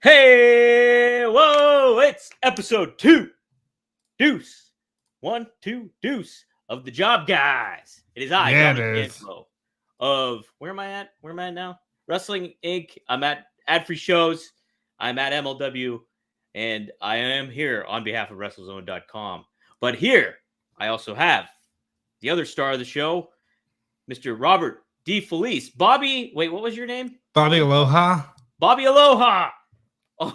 Hey, whoa, it's episode 2. Deuce. 1, 2, deuce of the Job Guys. It is I, Yeah, it Dominic is. D'Angelo of, where am I at? Where am I at now? Wrestling Inc. I'm at ad-free shows. I'm at MLW. And I am here on behalf of WrestleZone.com. But here, I also have the other star of the show, Mr. Robert D. Felice. Bobby, wait, what was your name? Bobby Aloha. Bobby Aloha.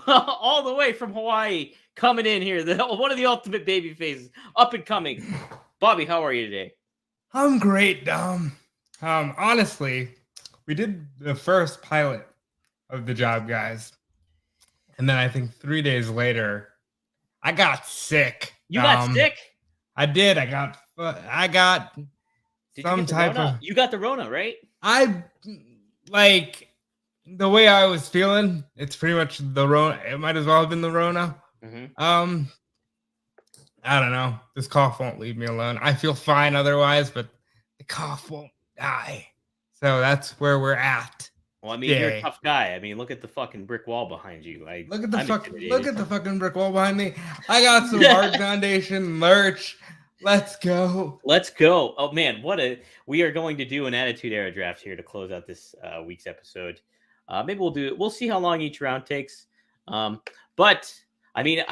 All the way from Hawaii, coming in here. One of the ultimate baby faces, up and coming. Bobby, how are you today? I'm great, Dom. Honestly, we did the first pilot of the Job Guys, and then I think 3 days later, I got sick. You got sick? I did. I got Did some you get the type Rona? of. You got the Rona, right? I like the way I was feeling. It's pretty much the Rona. It might as well have been the Rona. Mm-hmm. I don't know. This cough won't leave me alone. I feel fine otherwise, but the cough won't die. So that's where we're at. Well, I mean, you're a tough guy. I mean, look at the fucking brick wall behind you. Look at the fucking brick wall behind me. I got some Art Foundation merch. Let's go. Let's go. Oh man, we are going to do an Attitude Era Draft here to close out this week's episode. Maybe we'll see how long each round takes. But I mean,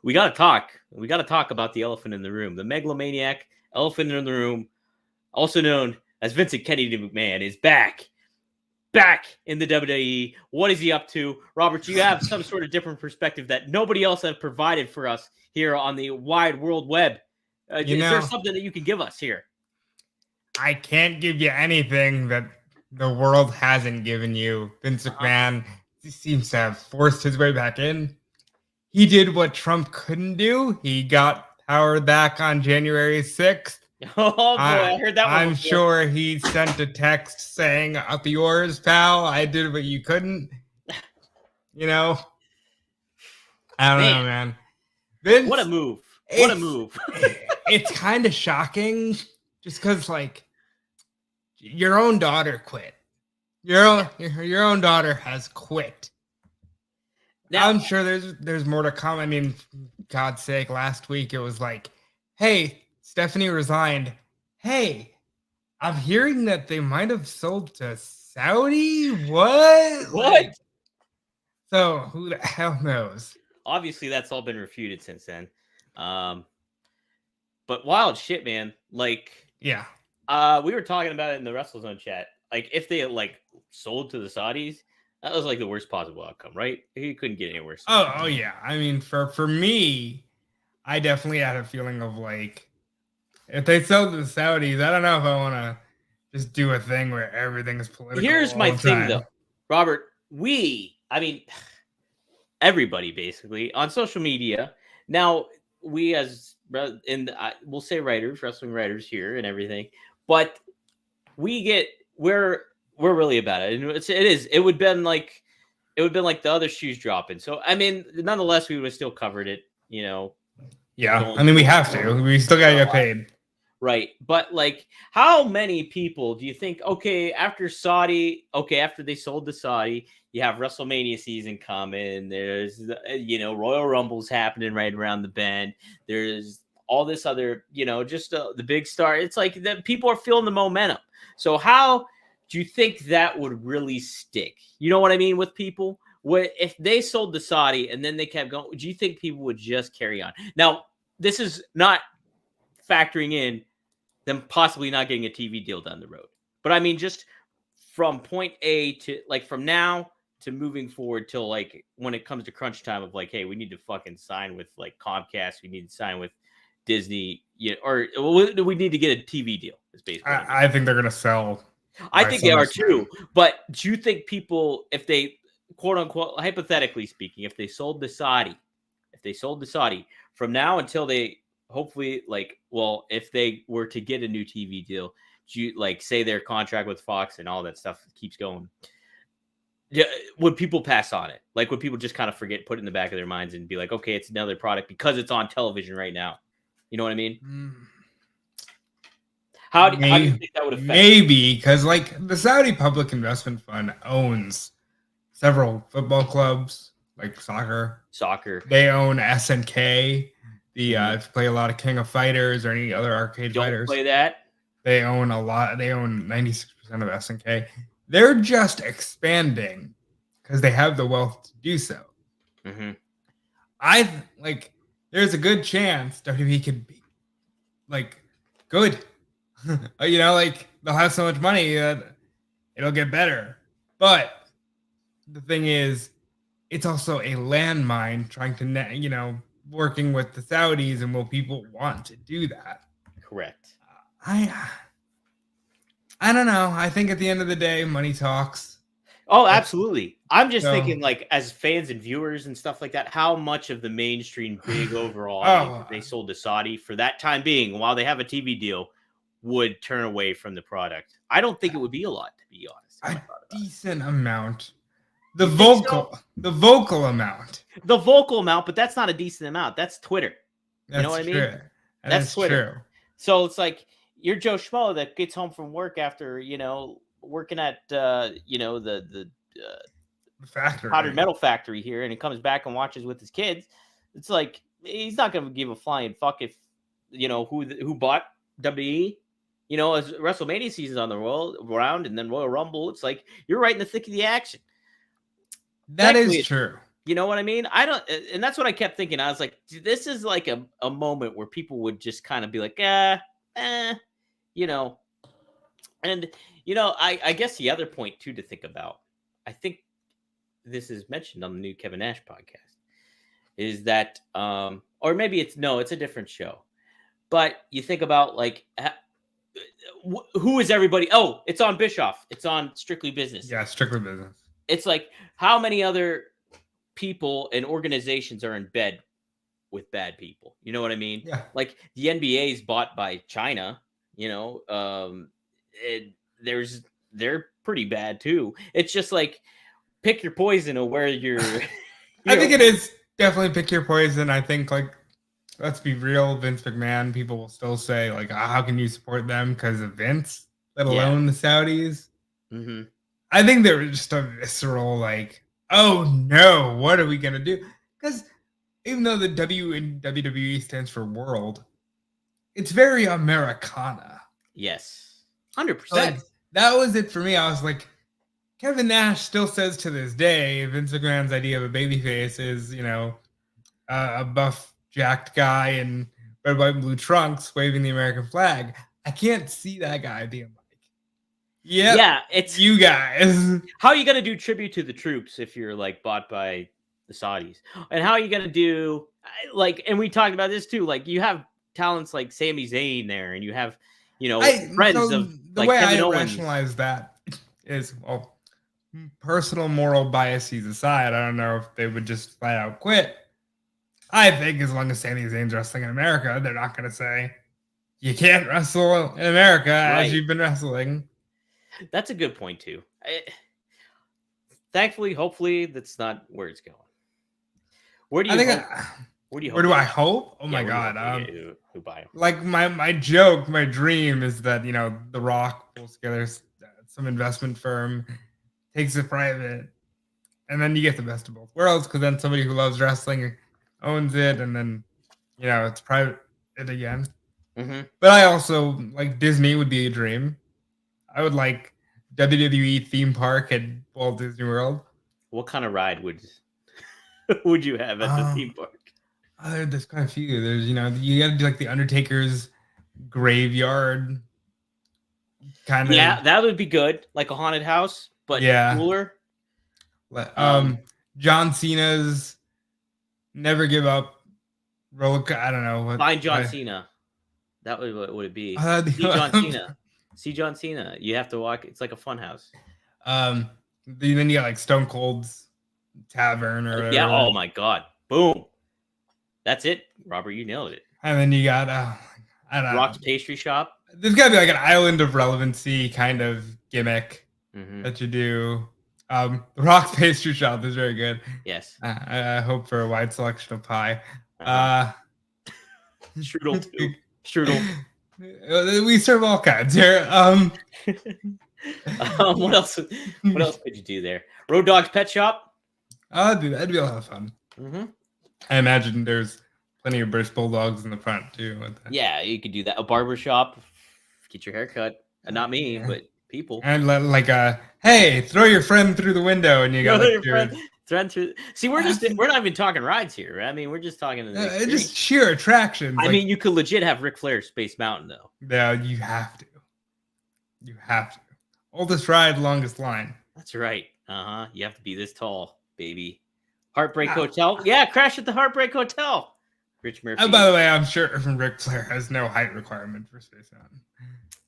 we got to talk. We got to talk about the elephant in the room. The megalomaniac elephant in the room, also known as Vincent Kennedy McMahon, is back in the WWE. What is he up to? Robert, you have some sort of different perspective that nobody else has provided for us here on the wide world web. Is there something that you can give us here? I can't give you anything that the world hasn't given you. Vince McMahon seems to have forced his way back in. He did what Trump couldn't do. He got power back on January 6th. Oh, boy, I heard that one. I'm sure he sent a text saying, up yours, pal. I did what you couldn't. You know? I don't know, man. Vince, what a move. What a move. It's kind of shocking just because, like, your own daughter quit. Your own daughter has quit. Now, I'm sure there's more to come. I mean, God's sake, last week it was like, hey, Stephanie resigned. Hey, I'm hearing that they might have sold to Saudi. What? What? So who the hell knows? Obviously, that's all been refuted since then. But wild shit, man. Like, yeah. We were talking about it in the WrestleZone chat. Like, if they had sold to the Saudis, that was like the worst possible outcome, right? You couldn't get any worse. Oh yeah. I mean, for me, I definitely had a feeling of like, if they sell to the Saudis, I don't know if I want to just do a thing where everything is political. Here's my thing, though, Robert. Everybody basically on social media now. We we'll say writers, wrestling writers here and everything, but we're really about it, and it would been like the other shoes dropping. So I mean, nonetheless, we would have still covered it, you know. Yeah, I mean, we have to. We still gotta get paid, right? But like, how many people do you think? Okay, after they sold to Saudi, you have WrestleMania season coming. There's Royal Rumbles happening right around the bend. There's all this other, just the big star. It's like that people are feeling the momentum. So how do you think that would really stick? You know what I mean with people? If they sold to Saudi and then they kept going, do you think people would just carry on? Now, this is not factoring in them possibly not getting a TV deal down the road. But I mean, just from point A to from now to moving forward till when it comes to crunch time of hey, we need to fucking sign with Comcast, we need to sign with Disney, or we need to get a TV deal. Is basically. I think they're gonna sell. I think they are too. But do you think people, if they quote unquote, hypothetically speaking, if they sold to Saudi, from now until they hopefully if they were to get a new TV deal, do you say their contract with Fox and all that stuff keeps going? Yeah, would people pass on it? Would people just kind of forget, put it in the back of their minds and be like, okay, it's another product because it's on television right now? You know what I mean? How do you think that would affect? Maybe because the Saudi Public Investment Fund owns several football clubs, like soccer. Soccer. They own SNK. If you play a lot of King of Fighters or any other arcade fighters. Don't play that. They own a lot. They own 96% of SNK. They're just expanding because they have the wealth to do so. Mm-hmm. There's a good chance WWE could be like good. They'll have so much money that it'll get better. But the thing is, it's also a landmine trying to, working with the Saudis, and will people want to do that? Correct. I don't know. I think at the end of the day, money talks. Oh, absolutely. I'm just thinking, like, as fans and viewers and stuff like that, how much of the mainstream big overall they sold to Saudi for that time being, while they have a TV deal, would turn away from the product? I don't think it would be a lot, to be honest. A decent amount. The vocal amount. The vocal amount, but that's not a decent amount. That's Twitter. You know what I mean? That's Twitter. True. So it's like you're Joe Schmo that gets home from work after, working at, the factory, powdered metal factory here, and he comes back and watches with his kids. It's like, he's not going to give a flying fuck if, who bought WWE. As WrestleMania season's on the round, and then Royal Rumble, it's like you're right in the thick of the action. That is true. You know what I mean? And that's what I kept thinking. I was like, this is like a moment where people would just kind of be like, And, I guess the other point too to think about, I think this is mentioned on the new Kevin Nash podcast, is that, or maybe it's a different show, but you think about like, who is everybody? Oh, it's on Bischoff. It's on Strictly Business. Yeah, Strictly Business. It's like, how many other people and organizations are in bed with bad people? You know what I mean? Yeah. Like the NBA is bought by China. They're pretty bad too. It's just like, pick your poison of where you're. I think it is definitely pick your poison. I think, like, let's be real, Vince McMahon, people will still say, like, how can you support them because of Vince, let alone the Saudis? Mm-hmm. I think they were just a visceral, like, oh no, what are we going to do? Because even though the W in WWE stands for world, it's very Americana. Yes. 100%. Like, that was it for me. I was like, Kevin Nash still says to this day, Vince McMahon's idea of a babyface is, a buff, jacked guy in red, white, and blue trunks waving the American flag. I can't see that guy being like, it's you guys. How are you going to do tribute to the troops if you're like bought by the Saudis? And how are you going to do, like, and we talked about this too, like you have talents like Sami Zayn there, and you have, friends of the way Kevin Owens. Rationalize that is, well, personal moral biases aside, I don't know if they would just flat out quit. I think as long as Sami Zayn's wrestling in America, they're not going to say, you can't wrestle in America as you've been wrestling. That's a good point too. Thankfully, hopefully, that's not where it's going. Where do you hope? Where do I hope? Oh my God. Who buy them? Like my joke, my dream is that, The Rock pulls together some investment firm, takes it private, and then you get the best of both worlds, because then somebody who loves wrestling owns it, and then, it's private again. Mm-hmm. But I also, like, Disney would be a dream. I would like WWE theme park at Walt Disney World. What kind of ride would you have at the theme park? There's quite a few. There's, you got to do like the Undertaker's graveyard kind of. Yeah, that would be good. Like a haunted house, but cooler. John Cena's Never Give Up. I don't know. Find John Cena. That would it be? See John Cena. See John Cena. You have to walk. It's like a fun house. Then you got like Stone Cold's Tavern or whatever. Yeah. Oh my God. Boom. That's it, Robert. You nailed it. And then you got I don't Rock's know. Pastry Shop. There's got to be like an island of relevancy kind of gimmick that you do. The Rock's Pastry Shop is very good. Yes. I hope for a wide selection of pie. Strudel too. Strudel. We serve all kinds here. What else? What else could you do there? Road Dog's Pet Shop. I'll do that. That'd be a lot of fun. Mm-hmm. I imagine there's plenty of British bulldogs in the front too. Yeah, you could do that. A barbershop, get your hair cut. Not me, but people. And like hey, throw your friend through the window, and you got like friend through. See, we're not even talking rides here. I mean, we're just talking just sheer attractions. I mean, you could legit have Ric Flair Space Mountain though. Yeah, you have to. You have to. Oldest ride, longest line. That's right. You have to be this tall, baby. Heartbreak Hotel. Yeah, crash at the Heartbreak Hotel. Rich Murphy. By the way, I'm sure Ric Flair has no height requirement for Space Mountain.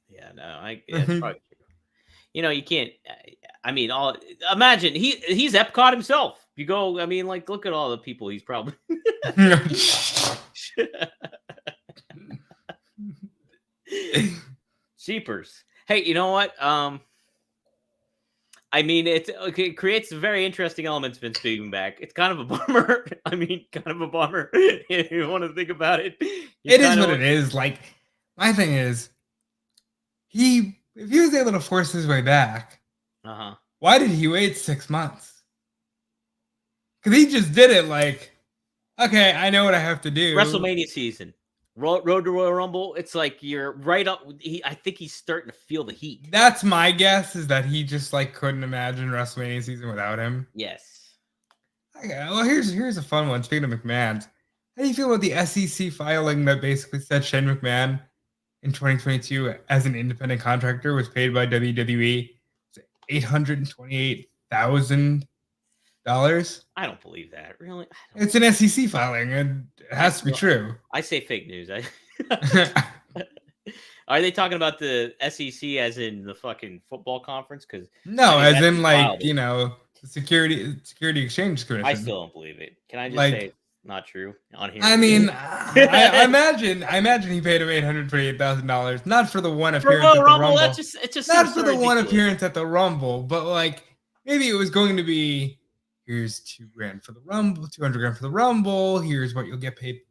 Yeah, no, that's probably true. You know, you can't. I mean, imagine he's Epcot himself. You go. I mean, like, look at all the people he's probably. Sheepers. Hey, you know what? I mean, it creates very interesting elements. Vince being back. It's kind of a bummer. I mean, kind of a bummer if you want to think about it. It is what it is. Like, my thing is, if he was able to force his way back, why did he wait 6 months? Because he just did it like, okay, I know what I have to do. WrestleMania season. Road to Royal Rumble, it's like you're right up. I think he's starting to feel the heat. That's my guess, is that he just like couldn't imagine WrestleMania season without him. Yes. Okay, well, here's a fun one. Speaking of McMahon, how do you feel about the SEC filing that basically said Shane McMahon in 2022 as an independent contractor was paid by WWE $828,000? I don't believe that. Really? It's an SEC filing, and it has to be true. I say fake news. Are they talking about the SEC as in the fucking football conference? Because no, as in like the Security Exchange Commission. I still don't believe it. Can I just say it's not true on here? I mean, I imagine he paid him $828,000, not for the one appearance at the Rumble. It's just not for the one appearance at the Rumble, but like maybe it was going to be. Here's $2,000 for the Rumble, $200,000 for the Rumble. Here's what you'll get paid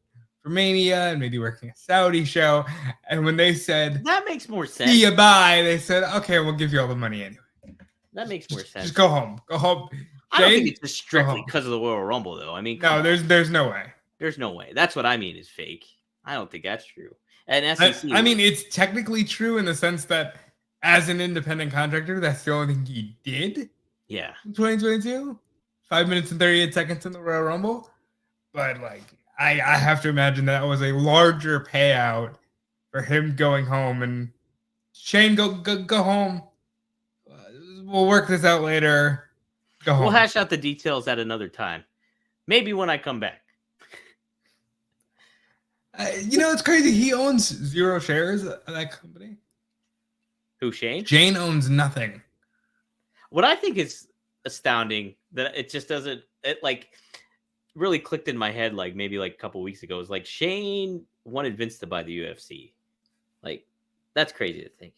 for Mania, and maybe working a Saudi show. And when they said that makes more sense, see you bye, they said, okay, we'll give you all the money anyway. That makes more sense. Just go home. Go home. Jane, I don't think it's just strictly because of the Royal Rumble, though. I mean, no, there's no way. There's no way. That's what I mean is fake. I don't think that's true. And SEC. I mean, it's technically true in the sense that as an independent contractor, that's the only thing he did. Yeah. In 2022. 5 minutes and 38 seconds in the Royal Rumble. But, like, I have to imagine that was a larger payout for him going home. And Shane, go home. We'll work this out later. Go home. We'll hash out the details at another time. Maybe when I come back. It's crazy. He owns 0 shares of that company. Who, Shane? Jane owns nothing. What I think is astounding that it just doesn't, it like really clicked in my head like maybe like a couple weeks ago. It was like Shane wanted Vince to buy the UFC. Like, that's crazy to think.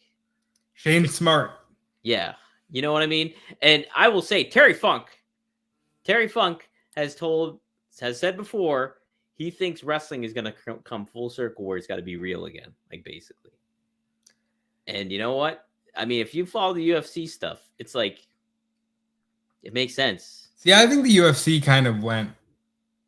Shane's smart. Yeah. You know what I mean? And I will say Terry Funk has said before he thinks wrestling is going to come full circle where it's got to be real again, like basically. And you know what? I mean, if you follow the UFC stuff, it's like, it makes sense. See, I think the UFC kind of went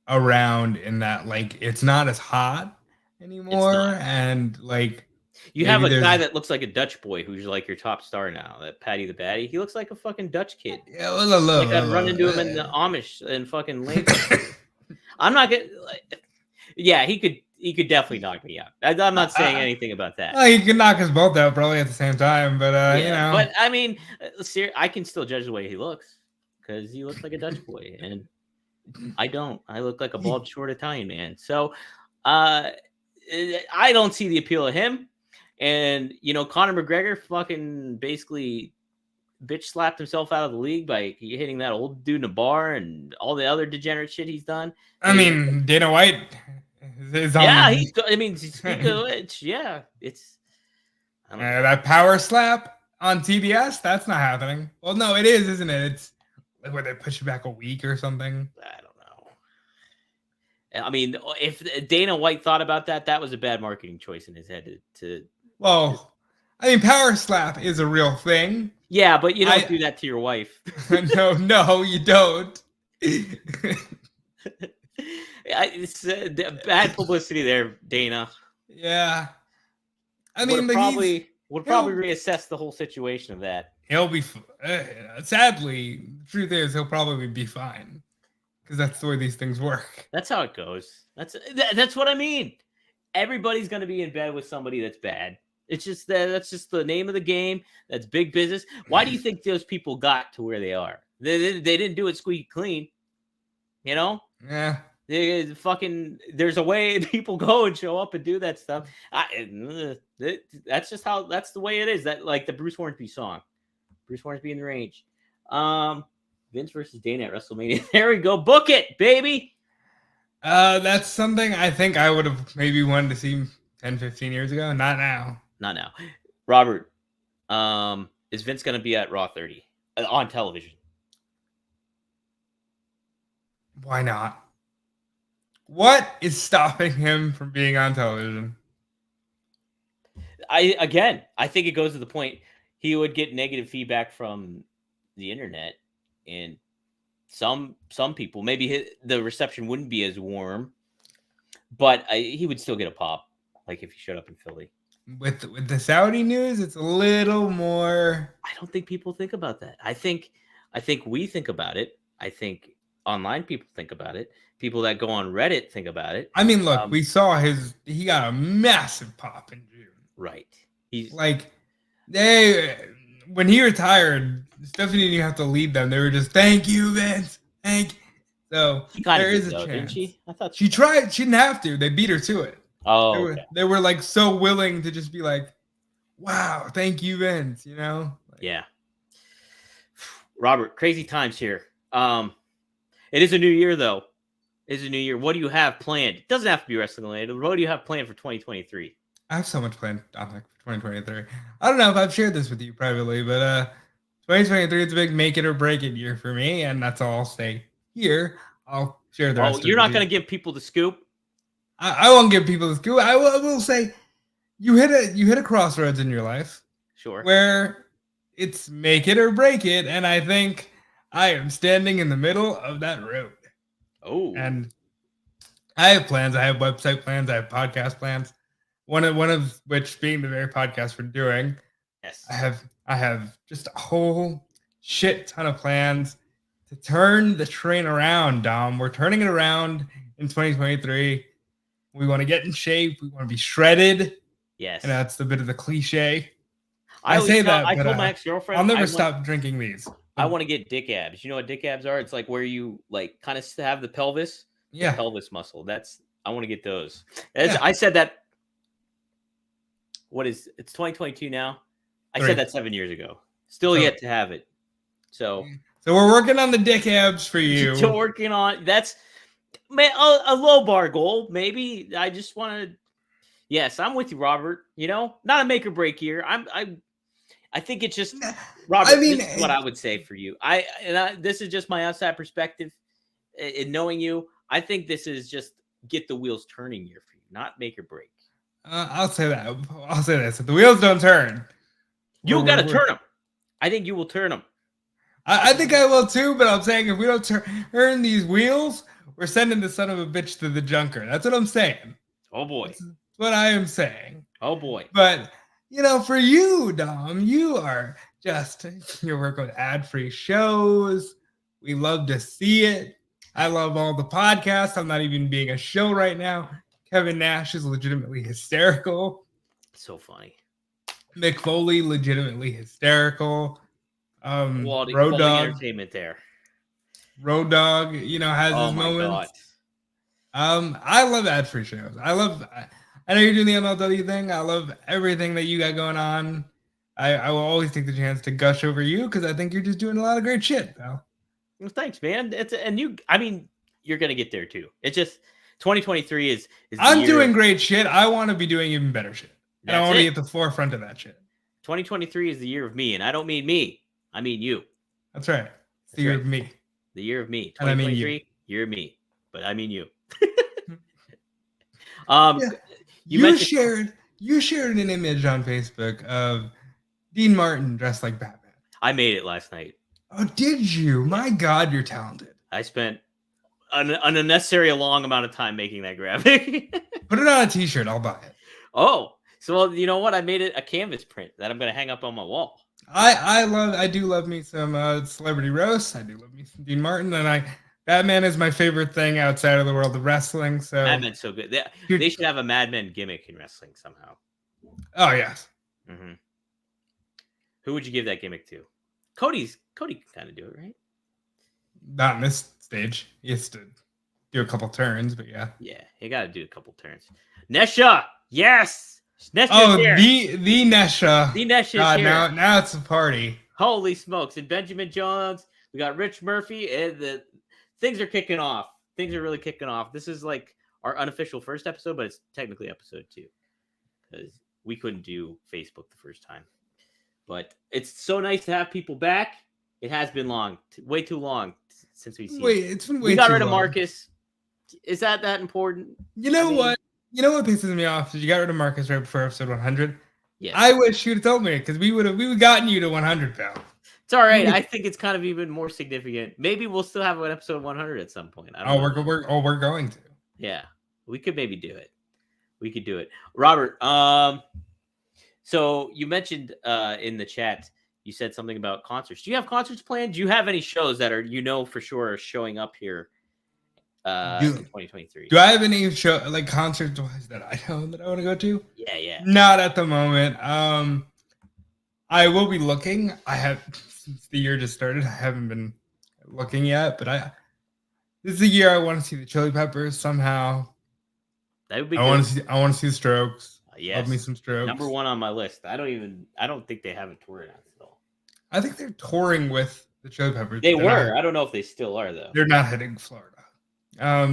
around in that, like, it's not as hot anymore. And, like, you have a guy that looks like a Dutch boy who's like your top star now, that Paddy the Baddy. He looks like a fucking Dutch kid. Yeah, like I'd run into him in the Amish and fucking Lake. I'm not gonna. Yeah, he could definitely knock me out. I'm not saying anything about that. Well, he could knock us both out probably at the same time, but But I mean, I can still judge the way he looks because he looks like a Dutch boy, and I don't. I look like a bald, short Italian man. So, I don't see the appeal of him. And Conor McGregor fucking basically bitch slapped himself out of the league by hitting that old dude in a bar and all the other degenerate shit he's done. I mean, Dana White is on. Yeah, speaking of which, yeah, it's that power slap on TBS. That's not happening. Well, no, it is, isn't it? It's like where they push you back a week or something. I don't know. I mean, if Dana White thought about that, that was a bad marketing choice in his head to. Well, I mean, power slap is a real thing. Yeah, but you don't do that to your wife. No, you don't. It's bad publicity there, Dana. Yeah. I mean, would probably reassess the whole situation of that. He'll be sadly, the truth is he'll probably be fine because that's the way these things work. That's how it goes. That's what I mean. Everybody's going to be in bed with somebody that's bad. It's just that's just the name of the game. That's big business. Why do you think those people got to where they are? They didn't do it squeaky clean. You know? Yeah. There's a way people go and show up and do that stuff. That's just that's the way it is. That like the Bruce Hornsby song. Bruce Hornsby in the range. Vince versus Dana at WrestleMania. There we go. Book it, baby. That's something I think I would have maybe wanted to see 10, 15 years ago. Not now. Not now. Robert, is Vince going to be at Raw 30 on television? Why not? What is stopping him from being on television? I think it goes to the point he would get negative feedback from the internet, and some people maybe the reception wouldn't be as warm, but he would still get a pop, like if he showed up in Philly. With the Saudi news, it's a little more. I don't think people think about that. I think we think about it. I think online people think about it. People that go on Reddit think about it. I mean, look, we saw he got a massive pop in June. Right. He's like when he retired, Stephanie didn't have to lead them. They were just, thank you, Vince. Thank you. So there is a chance. Didn't she? I thought she tried. She didn't have to. They beat her to it. Oh, they were like so willing to just be like, wow, thank you, Vince. You know? Yeah. Robert, crazy times here. It is a new year, though. It is a new year. What do you have planned? It doesn't have to be wrestling related. What do you have planned for 2023? I have so much planned for 2023. I don't know if I've shared this with you privately, but 2023 is a big make it or break it year for me, and that's all I'll say here. I'll share the rest. You're not going to give people the scoop? I won't give people the scoop. I will say you hit a crossroads in your life. Sure. Where it's make it or break it, and I think I am standing in the middle of that road. Oh. And I have plans. I have website plans. I have podcast plans. One of which being the very podcast we're doing. Yes. I have just a whole shit ton of plans to turn the train around, Dom. We're turning it around in 2023. We want to get in shape. We want to be shredded. Yes. And that's the bit of the cliche. I told my ex-girlfriend I'll never stop drinking these. I want to get dick abs. You know what dick abs are? It's like where you like kind of have the pelvis. Yeah. The pelvis muscle. I want to get those. I said that. It's 2022 now. I said that 7 years ago. Still yet to have it. So we're working on the dick abs for you. Still working on that's a low bar goal. Maybe I just want to. Yes, I'm with you, Robert. You know, not a make or break year. I think it's just Robert. I mean, this is what I would say for you. This is just my outside perspective. In knowing you, I think this is just get the wheels turning year for you, not make or break. I'll say that. I'll say this: if the wheels don't turn, you got to turn them. I think you will turn them. I think I will too. But I'm saying if we don't turn these wheels, we're sending the son of a bitch to the junker. That's what I'm saying. Oh boy, that's what I am saying. Oh boy, but. You know, for you, Dom, you are just, you work with ad-free shows. We love to see it. I love all the podcasts. I'm not even being a show right now. Kevin Nash is legitimately hysterical. So funny. Mick Foley, legitimately hysterical. Road Dogg entertainment there. Road Dogg, you know, has his moments. I love ad-free shows. I know you're doing the MLW thing. I love everything that you got going on. I will always take the chance to gush over you because I think you're just doing a lot of great shit, pal. Well, thanks, man. You're gonna get there too. It's just 2023 is I'm doing great shit. I want to be doing even better shit. And I want to be at the forefront of that shit. 2023 is the year of me, and I don't mean me. I mean you. That's right. It's the year of me. The year of me. 2023, and I mean you. Year of me. But I mean you. Yeah. You shared an image on Facebook of Dean Martin dressed like Batman. I made it last night. Oh, did you? My God, you're talented. I spent an unnecessary long amount of time making that graphic. Put it on a t-shirt. I'll buy it. Oh, so you know what? I made it a canvas print that I'm going to hang up on my wall. I do love me some celebrity roasts. I do love me some Dean Martin, and Batman is my favorite thing outside of the world of wrestling. So Mad Men's so good. They should have a Mad Men gimmick in wrestling somehow. Oh yes. Mm-hmm. Who would you give that gimmick to? Cody can kind of do it, right? Not in this stage. He has to do a couple turns, but yeah. Yeah, he got to do a couple turns. Nesha, yes. Nesha's here. The Nesha. The Nesha. God, now it's a party. Holy smokes! And Benjamin Jones. We got Rich Murphy, and things are kicking off. Things are really kicking off. This is like our unofficial first episode, but it's technically episode 2 because we couldn't do Facebook the first time. But it's so nice to have people back. It has been long, way too long since we've seen. It's been way too long. We got rid of Marcus. Is that important? You know what? You know what pisses me off is you got rid of Marcus right before episode 100. Yeah. I wish you'd have told me because we would have gotten you to 100 pounds. It's all right. I think it's kind of even more significant. Maybe we'll still have an episode 100 at some point. We're going to. Yeah, we could maybe do it. We could do it, Robert. So you mentioned in the chat, you said something about concerts. Do you have concerts planned? Do you have any shows that are for sure are showing up here in 2023? Do I have any concerts that I know that I want to go to? Yeah. Not at the moment. I will be looking. I have since the year just started. I haven't been looking yet, but this is the year I want to see the Chili Peppers somehow. That would be. I want to see the Strokes. Yes. Love me some Strokes. Number 1 on my list. I don't think they have a tour announced still. I think they're touring with the Chili Peppers. They were. I don't know if they still are though. They're not heading to Florida. I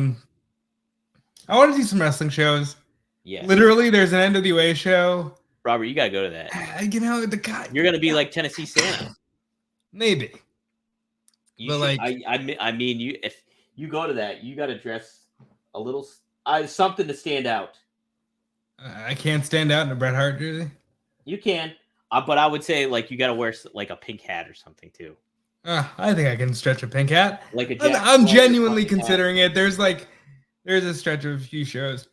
want to see some wrestling shows. Yeah. Literally, there's an NWA show. Robert, you gotta go to that. The guy. You're gonna be like Tennessee Santa. Maybe. I mean, if you go to that, you gotta dress a little something to stand out. I can't stand out in a Bret Hart jersey. You can, but I would say you gotta wear like a pink hat or something too. I think I can stretch a pink hat. I'm genuinely considering it. There's a stretch of a few shows.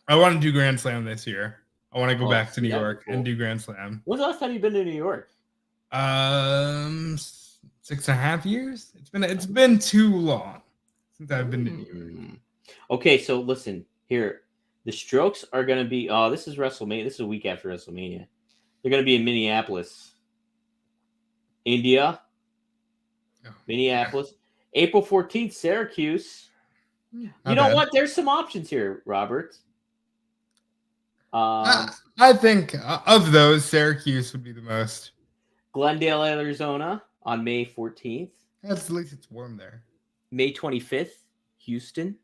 I want to do Grand Slam this year. I want to go back to New York and do Grand Slam. When's the last time you've been to New York? 6.5 years. It's been too long since I've been to New York. Okay, so listen here. The Strokes are going to be. Oh, this is WrestleMania. This is a week after WrestleMania. They're going to be in Minneapolis, India, Minneapolis, April 14th, Syracuse. You know what? There's some options here, Robert. I think of those, Syracuse would be the most. Glendale, Arizona on May 14th. At least it's warm there. May 25th, Houston.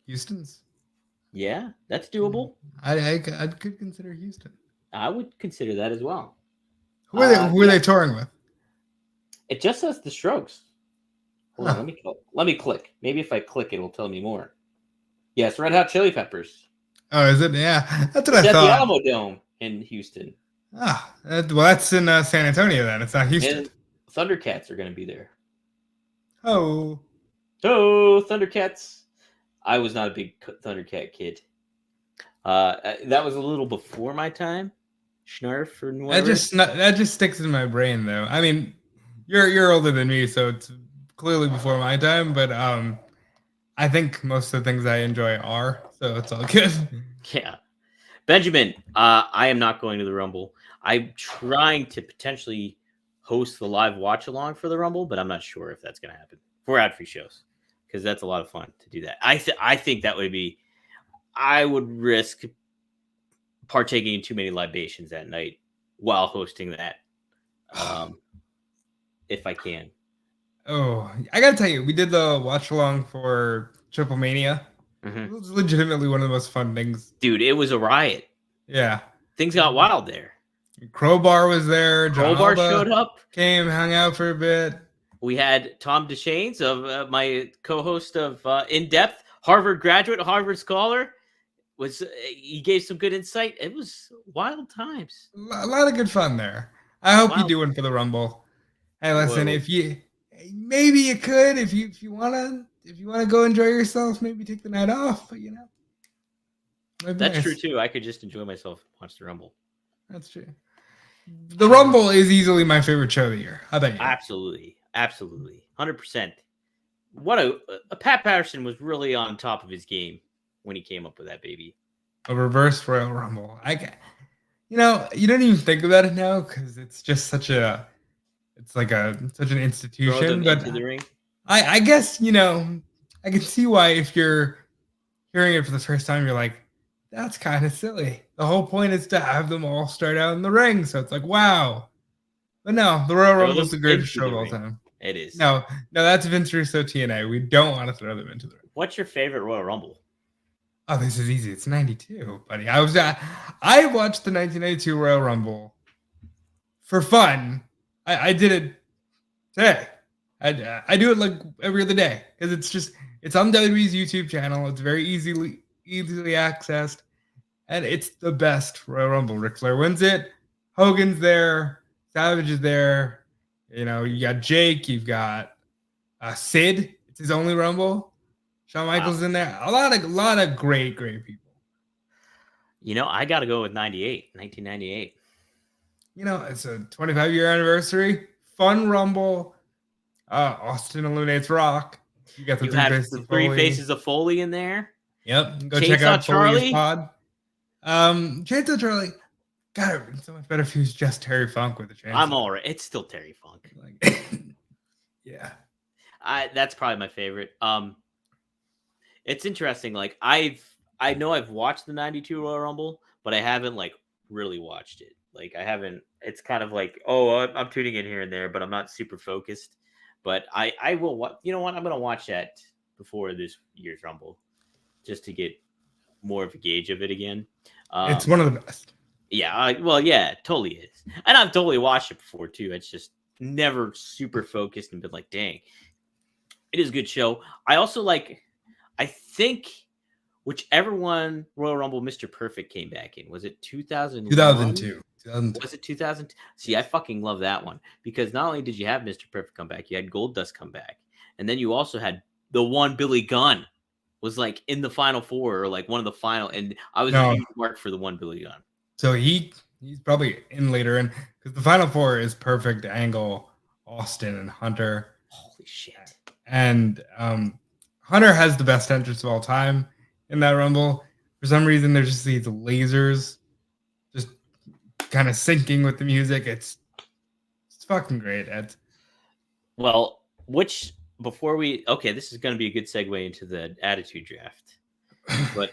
Houston's? Yeah, that's doable. I could consider Houston. I would consider that as well. Who are they touring with? It just says the Strokes. Hold on, let me click. Maybe if I click, it'll tell me more. Yes, Red Hot Chili Peppers. Oh, is it? Yeah, that's what I thought. The Alamo Dome in Houston. That's in San Antonio then. It's not Houston. And Thundercats are going to be there. Oh, Thundercats. I was not a big Thundercat kid. That was a little before my time. Schnarf or whatever. That just sticks in my brain though. I mean, you're older than me, so it's clearly before my time. But I think most of the things I enjoy are, so it's all good. Yeah. Benjamin, I am not going to the Rumble. I'm trying to potentially host the live watch along for the Rumble, but I'm not sure if that's going to happen for ad-free shows because that's a lot of fun to do that. I think that would be. I would risk partaking in too many libations that night while hosting that, if I can. Oh, I gotta tell you, we did the watch along for Triple Mania. Mm-hmm. It was legitimately one of the most fun things. Dude, it was a riot. Yeah. Things got wild there. Crowbar was there. Crowbar showed up. Came, hung out for a bit. We had Tom DeShanes, of my co-host of In Depth, Harvard graduate, Harvard scholar. He gave some good insight. It was wild times. A lot of good fun there. I hope you do one for the Rumble. Hey, listen, if maybe you could if you wanna go enjoy yourself. Maybe take the night off. But That's nice. true too. I could just enjoy myself, watch the Rumble. That's true. The Rumble is easily my favorite show of the year. How about you? Absolutely, 100%. What a Pat Patterson was really on top of his game when he came up with that baby. A reverse Royal Rumble. You don't even think about it now because it's just such an institution. Throw them but into the ring. I guess I can see why if you're hearing it for the first time, you're like, that's kind of silly. The whole point is to have them all start out in the ring, so it's like, wow. But no, the Royal Rumble is the greatest show of all time. It is. No, that's Vince Russo TNA. We don't want to throw them into the ring. What's your favorite Royal Rumble? Oh, this is easy. It's 92, buddy. I watched the 1992 Royal Rumble for fun. I did it today. I do it like every other day because it's on WWE's YouTube channel. It's very easily accessed, and it's the best Royal Rumble. Ric Flair wins it. Hogan's there. Savage is there. You got Jake. You've got Sid. It's his only Rumble. Shawn Michaels in there. A lot of great people. I got to go with 1998. It's a 25-year anniversary. Fun Rumble. Austin eliminates Rock. You got the three faces of Foley in there. Yep. Go check out Foley's pod. Chainsaw Charlie. God, it would be so much better if he was just Terry Funk with the chainsaw. I'm all right. It's still Terry Funk. Yeah. That's probably my favorite. It's interesting. Like I know I've watched the 92 Royal Rumble, but I haven't really watched it. Like I haven't. It's kind of like, I'm tuning in here and there, but I'm not super focused. But I will. You know what? I'm gonna watch that before this year's Rumble, just to get more of a gauge of it again. It's one of the best. Yeah. Yeah, it totally is. And I've totally watched it before too. It's just never super focused and been like, dang, it is a good show. I also I think whichever one Royal Rumble Mr. Perfect came back in, was it 2001? 2002. Was it 2000? See, I fucking love that one because not only did you have Mr. Perfect come back, you had Goldust come back, and then you also had the one Billy Gunn was in the final four or one of the final, and I was a huge mark for the one Billy Gunn. So he's probably in later in because the final four is Perfect, Angle, Austin, and Hunter. Holy shit! And Hunter has the best entrance of all time in that Rumble. For some reason, there's just these lasers just kind of syncing with the music. It's fucking great, Ed. Well, this is going to be a good segue into the Attitude Draft. But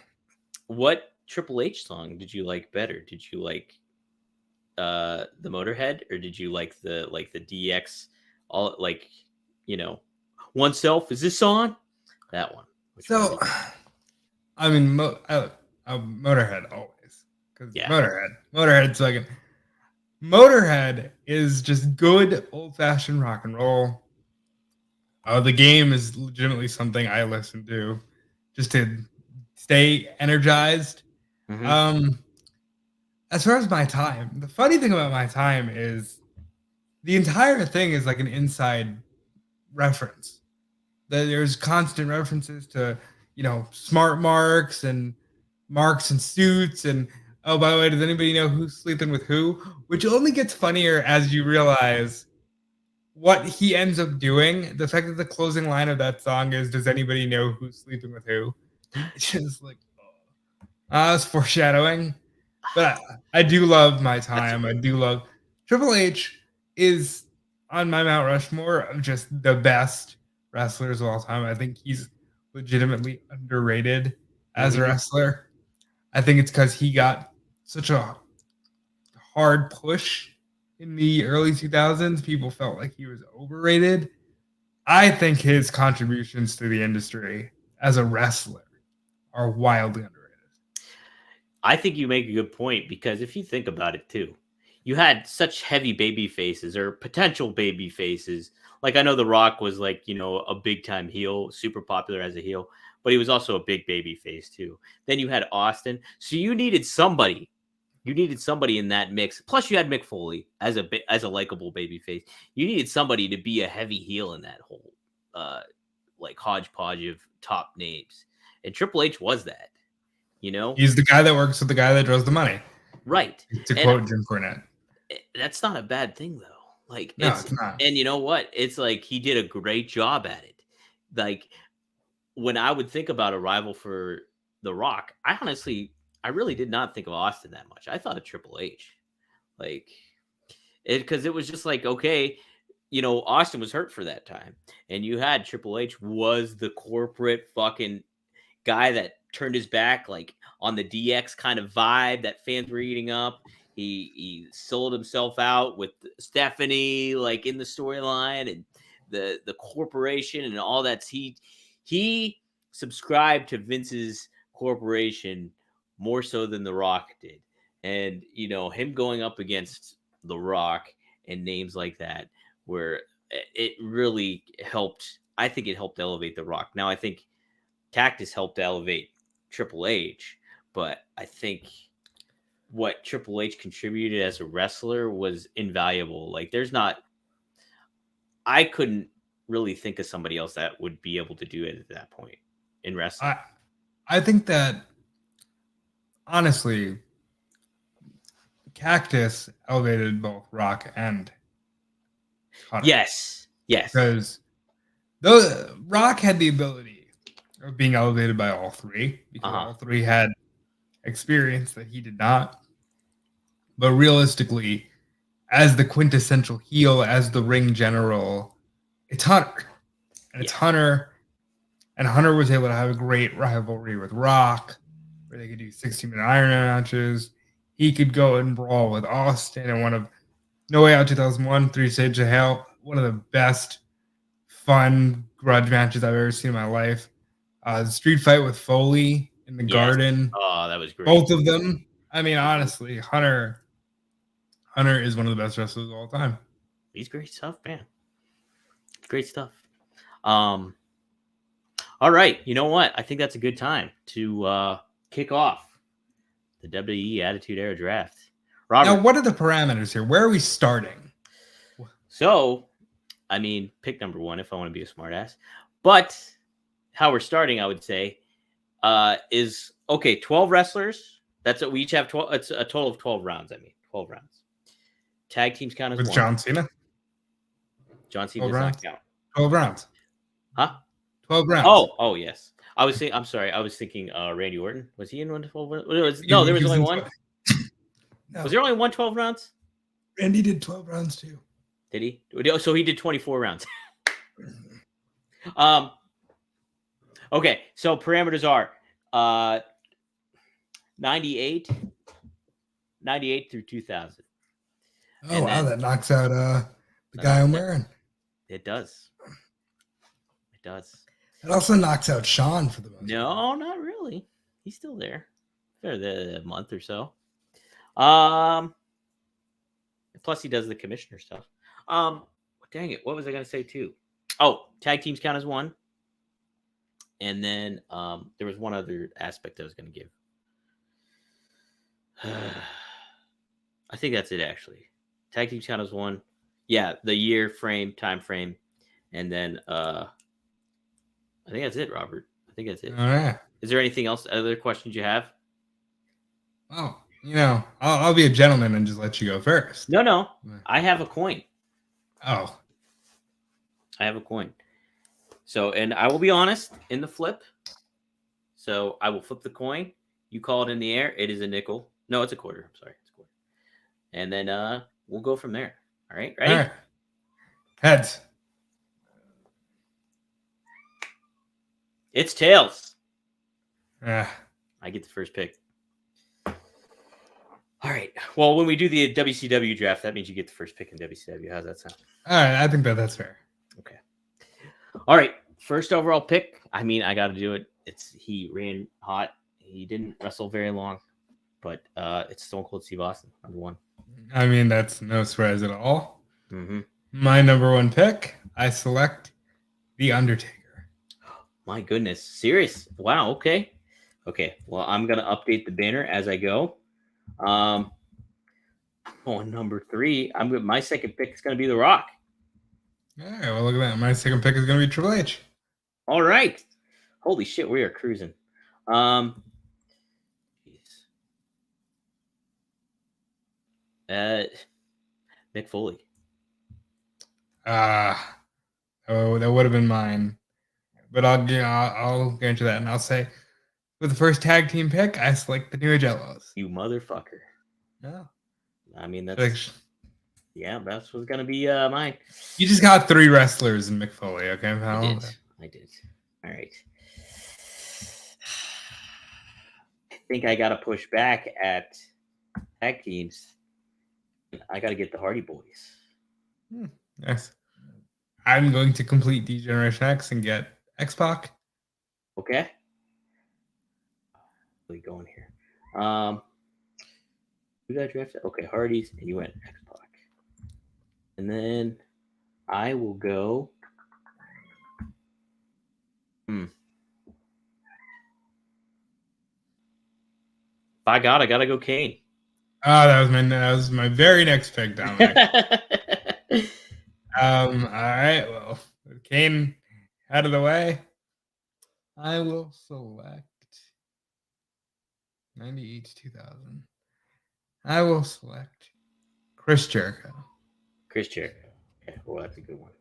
what Triple H song did you like better? Did you like the Motorhead, or did you like the DX Oneself? Is this on? That one. So, I mean, Motorhead always. Because Motorhead is just good old-fashioned rock and roll. The Game is legitimately something I listen to just to stay energized. Mm-hmm. As far as My Time, the funny thing about My Time is the entire thing is like an inside reference. There's constant references to, smart marks and marks and suits. And, oh, by the way, does anybody know who's sleeping with who? Which only gets funnier as you realize what he ends up doing. The fact that the closing line of that song is, does anybody know who's sleeping with who? It's just it's foreshadowing. But I do love My Time. I do love Triple H is on my Mount Rushmore of just the best wrestlers of all time. I think he's legitimately underrated as a wrestler. I think it's because he got such a hard push in the early 2000s. People felt like he was overrated. I think his contributions to the industry as a wrestler are wildly underrated. I think you make a good point because if you think about it too, you had such heavy baby faces or potential baby faces. Like I know The Rock was a big time heel, super popular as a heel, but he was also a big baby face too. Then you had Austin. So you needed somebody You needed somebody in that mix. Plus, you had Mick Foley as a likable babyface. You needed somebody to be a heavy heel in that whole like hodgepodge of top names. And Triple H was that. You know, he's the guy that works with the guy that draws the money. Right. To quote Jim Cornette. That's not a bad thing though. Like, no, it's not. And you know what? It's like he did a great job at it. Like, when I would think about a rival for The Rock, I really did not think of Austin that much. I thought of Triple H. Like, because it was just like, okay, you know, Austin was hurt for that time. And you had Triple H was the corporate fucking guy that turned his back like on the DX kind of vibe that fans were eating up. He sold himself out with Stephanie like in the storyline and the corporation and all that. He subscribed to Vince's corporation more so than The Rock did. And you know, him going up against The Rock and names like that, where it really helped. I think it helped elevate The Rock. Now I think Cactus helped elevate Triple H, but I think what Triple H contributed as a wrestler was invaluable. Like, I couldn't really think of somebody else that would be able to do it at that point in wrestling. I think that honestly, Cactus elevated both Rock and Hunter. Yes. Because the Rock had the ability of being elevated by all three, because all three had experience that he did not. But realistically, as the quintessential heel, as the ring general, it's Hunter. And it's Hunter. And Hunter was able to have a great rivalry with Rock, where they could do 60-minute Iron Man matches. He could go and brawl with Austin in one of No Way Out 2001, 3 Stages of Hell, one of the best fun grudge matches I've ever seen in my life. The street fight with Foley in the Garden. Oh, that was great. Both of them. I mean, honestly, Hunter is one of the best wrestlers of all time. He's great stuff, man. Great stuff. All right. You know what? I think that's a good time to kick off the WWE Attitude Era Draft. Robert, now, what are the parameters here? Where are we starting? So, I mean, pick number one if I want to be a smartass. But how we're starting, I would say, is, 12 wrestlers. That's what we each have 12. It's a total of 12 rounds. 12 rounds. Tag teams count as with one. John Cena? John Cena does not count. 12 rounds. Huh? 12 rounds. Oh, yes. I'm sorry. I was thinking Randy Orton. Was he in 12 rounds? No, there was only one. No. Was there only 12 rounds? Randy did 12 rounds too. Did he? So he did 24 rounds. Okay, so parameters are 98 through 2000. Oh, and wow, that knocks out the guy I'm wearing. It does. It does. It also knocks out Sean for the most No, part. Not really. He's still there for the month or so. Plus he does the commissioner stuff. Dang it, what was I gonna say too? Oh, tag teams count as one. And then there was one other aspect I was gonna give. I think that's it actually. Tag teams count as one. Yeah, the year frame, time frame, and then I think that's it, Robert. I think that's it. All right. Is there anything else? Other questions you have? Oh, I'll be a gentleman and just let you go first. No. I have a coin. Oh. I have a coin. So, and I will be honest, in the flip. So I will flip the coin. You call it in the air. It is a nickel. No, it's a quarter. I'm sorry. It's a quarter. And then we'll go from there. All right. Ready? All right. Heads. It's tails. I get the first pick. All right. Well, when we do the WCW draft, that means you get the first pick in WCW. How's that sound? All right. I think that's fair. Okay. All right. First overall pick. I mean, I got to do it. He ran hot. He didn't wrestle very long, but it's Stone Cold Steve Austin, number one. I mean, that's no surprise at all. Mm-hmm. My number one pick, I select The Undertaker. My goodness. Serious? Wow. Okay. Well, I'm going to update the banner as I go. Going number 3. My second pick is going to be The Rock. All right, well, look at that. My second pick is going to be Triple H. All right. Holy shit, we are cruising. Mick Foley. That would have been mine. But I'll grant you that, and I'll say, with the first tag team pick, I select the New Age Outlaws. You motherfucker. Yeah. I mean, that's what's gonna be mine. You just got 3 wrestlers in Mick Foley, okay, pal? I did. All right. I think I gotta push back at tag teams. I gotta get the Hardy Boys. Yes. I'm going to complete D-Generation X and get X-Pac. Okay. Really going here. We got drafted. Okay, Hardys, and you went X-Pac. And then I will go. By God, I gotta go Kane. Oh, that was my very next pick down there. All right, well, with Kane out of the way, I will select 98 to 2000. I will select Chris Jericho. Chris Jericho. Okay, well, that's a good one.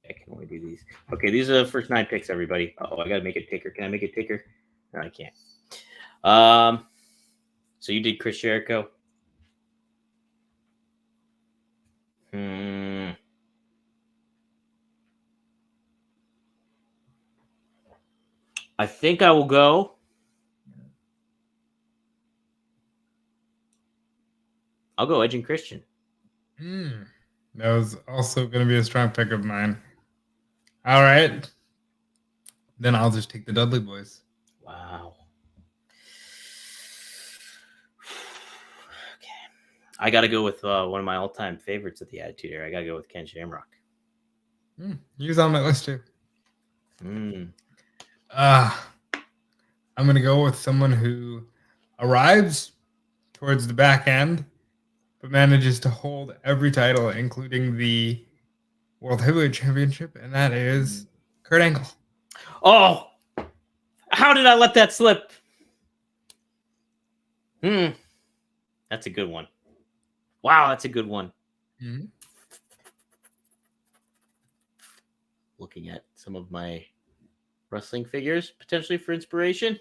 I can only do these. Okay, these are the first 9 picks, everybody. Oh, I gotta make a ticker. Can I make a ticker? No, I can't. So you did Chris Jericho. I think I will go. I'll go Edge and Christian. That was also going to be a strong pick of mine. All right. Then I'll just take the Dudley Boys. Wow. Okay. I got to go with one of my all-time favorites of the Attitude Era. I got to go with Ken Shamrock. He was on my list too. I'm going to go with someone who arrives towards the back end, but manages to hold every title, including the World Heavyweight Championship, and that is Kurt Angle. Oh, how did I let that slip? That's a good one. Wow, that's a good one. Looking at some of my wrestling figures, potentially for inspiration.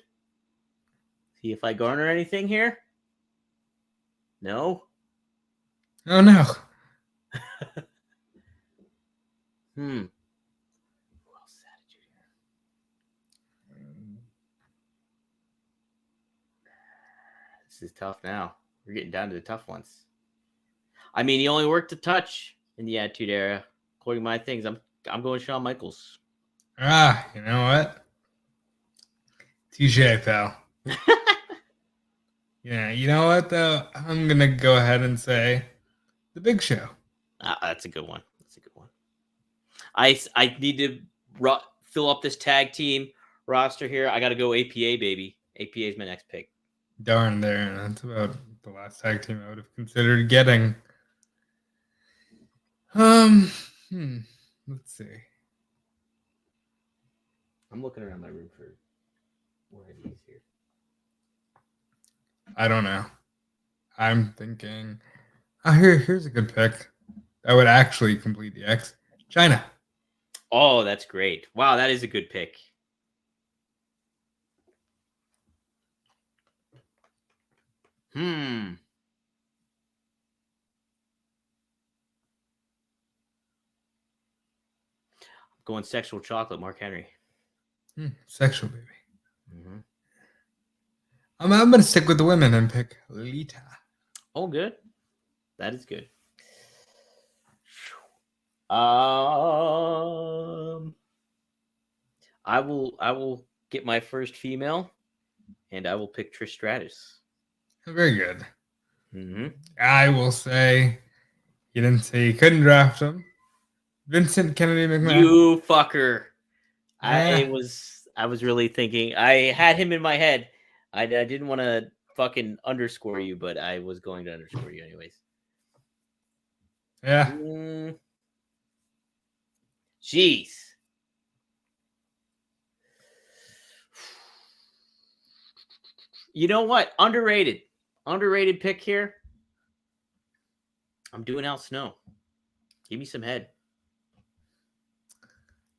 See if I garner anything here. No. Oh, no. Who else is Attitude Era? This is tough now. We're getting down to the tough ones. I mean, he only worked a touch in the Attitude Era. According to my things, I'm going Shawn Michaels. You know what? Touché, pal. Yeah, you know what, though? I'm going to go ahead and say The Big Show. That's a good one. That's a good one. I need to fill up this tag team roster here. I got to go APA, baby. APA is my next pick. Darn there. That's about the last tag team I would have considered getting. Let's see. I'm looking around my room for more of these here. I don't know. I'm thinking, here's a good pick. That would actually complete the X. China. Oh, that's great. Wow, that is a good pick. Going sexual chocolate, Mark Henry. Sexual baby. I'm going to stick with the women and pick Lita. Oh, good. That is good. I will get my first female, and I will pick Trish Stratus. Very good. I will say, you didn't say you couldn't draft him. Vincent Kennedy McMahon. You fucker. I was really thinking. I had him in my head. I didn't want to fucking underscore you, but I was going to underscore you anyways. Yeah. Jeez. You know what? Underrated pick here. I'm doing Al Snow. Give me some head.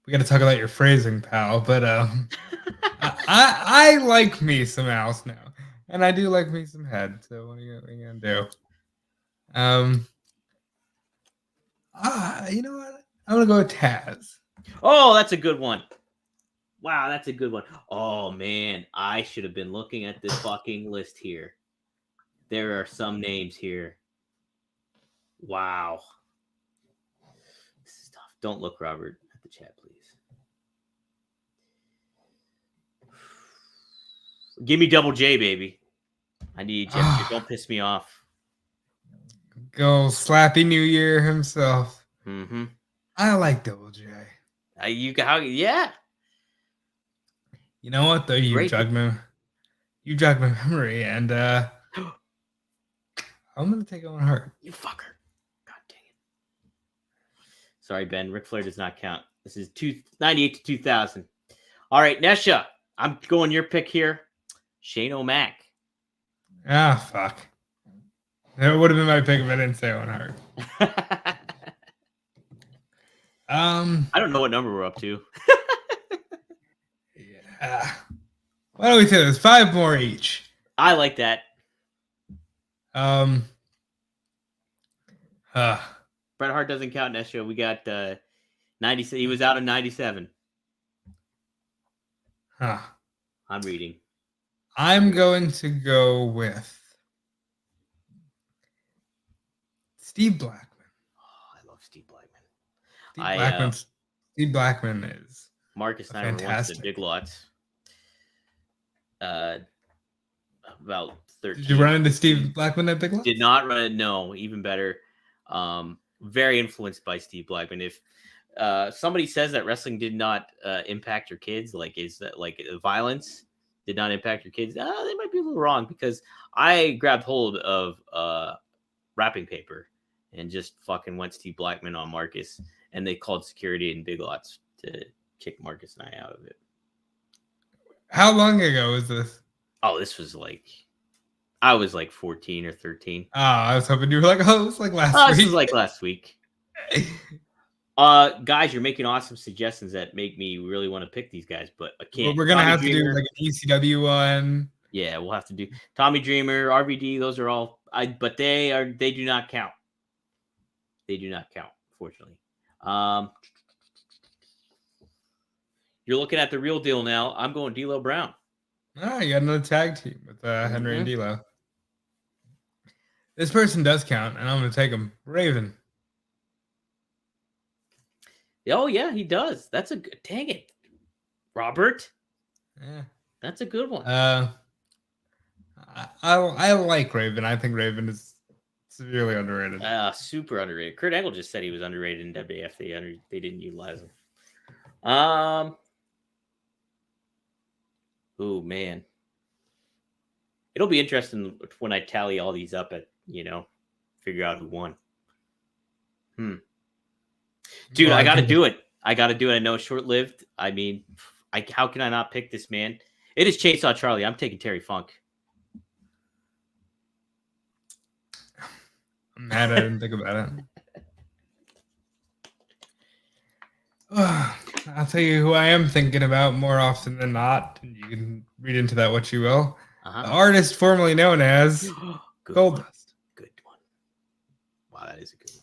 We got to talk about your phrasing, pal. But I like me some Al Snow, and I do like me some head. So what are you gonna do? You know what? I'm gonna go with Taz. Oh, that's a good one. Wow, that's a good one. Oh man, I should have been looking at this fucking list here. There are some names here. Wow. This is tough. Don't look, Robert, at the chat, please. Give me Double J, baby. I need Jeff. Don't piss me off. Go Slappy New Year himself. Mm-hmm. I like Double J. Yeah. You know what though? You jogged my memory, and I'm gonna take Owen Hart. You fucker. God dang it. Sorry, Ben. Ric Flair does not count. This is 98 to 2000. All right, Nesha. I'm going your pick here. Shane O'Mac. Ah, fuck. That would have been my pick if I didn't say Owen Hart. I don't know what number we're up to. Yeah. Why don't we say this? 5 more each. I like that. Bret Hart doesn't count, Nesha. We got 97. He was out in 97. Huh. I'm reading. I'm going to go with Steve Blackman. Oh, I love Steve Blackman. Steve Blackman is Marcus and I were once at Big Lots. About 13. Did you run into Steve Blackman at Big Lots? Did not run it. No, even better. Very influenced by Steve Blackman. If somebody says that wrestling did not impact your kids, is that violence did not impact your kids, they might be a little wrong, because I grabbed hold of wrapping paper and just fucking went Steve Blackman on Marcus, and they called security in Big Lots to kick Marcus and I out of it. How long ago was this? Oh, this was I was 14 or 13. Oh, I was hoping you were it was last week. This was last week. Guys, you're making awesome suggestions that make me really want to pick these guys, but I can't. Well, we're gonna have to do an ECW one. Yeah, we'll have to do Tommy Dreamer, RVD. Those are all. But they do not count. They do not count, fortunately. You're looking at the real deal now. I'm going D'Lo Brown. Ah, you got another tag team with Henry and D'Lo. This person does count, and I'm going to take him. Raven. Oh, yeah, he does. That's a good... Dang it. Robert. Yeah. That's a good one. I like Raven. I think Raven is severely underrated. Super underrated. Kurt Angle just said he was underrated in WF. They didn't utilize him. Oh, man. It'll be interesting when I tally all these up at, figure out who won. Dude, I got to do it. I know it's short-lived. I mean, how can I not pick this man? It is Chainsaw Charlie. I'm taking Terry Funk. I'm mad I didn't think about it. I'll tell you who I am thinking about more often than not. And you can read into that what you will. The artist formerly known as Goldust. Good one. Wow, that is a good one.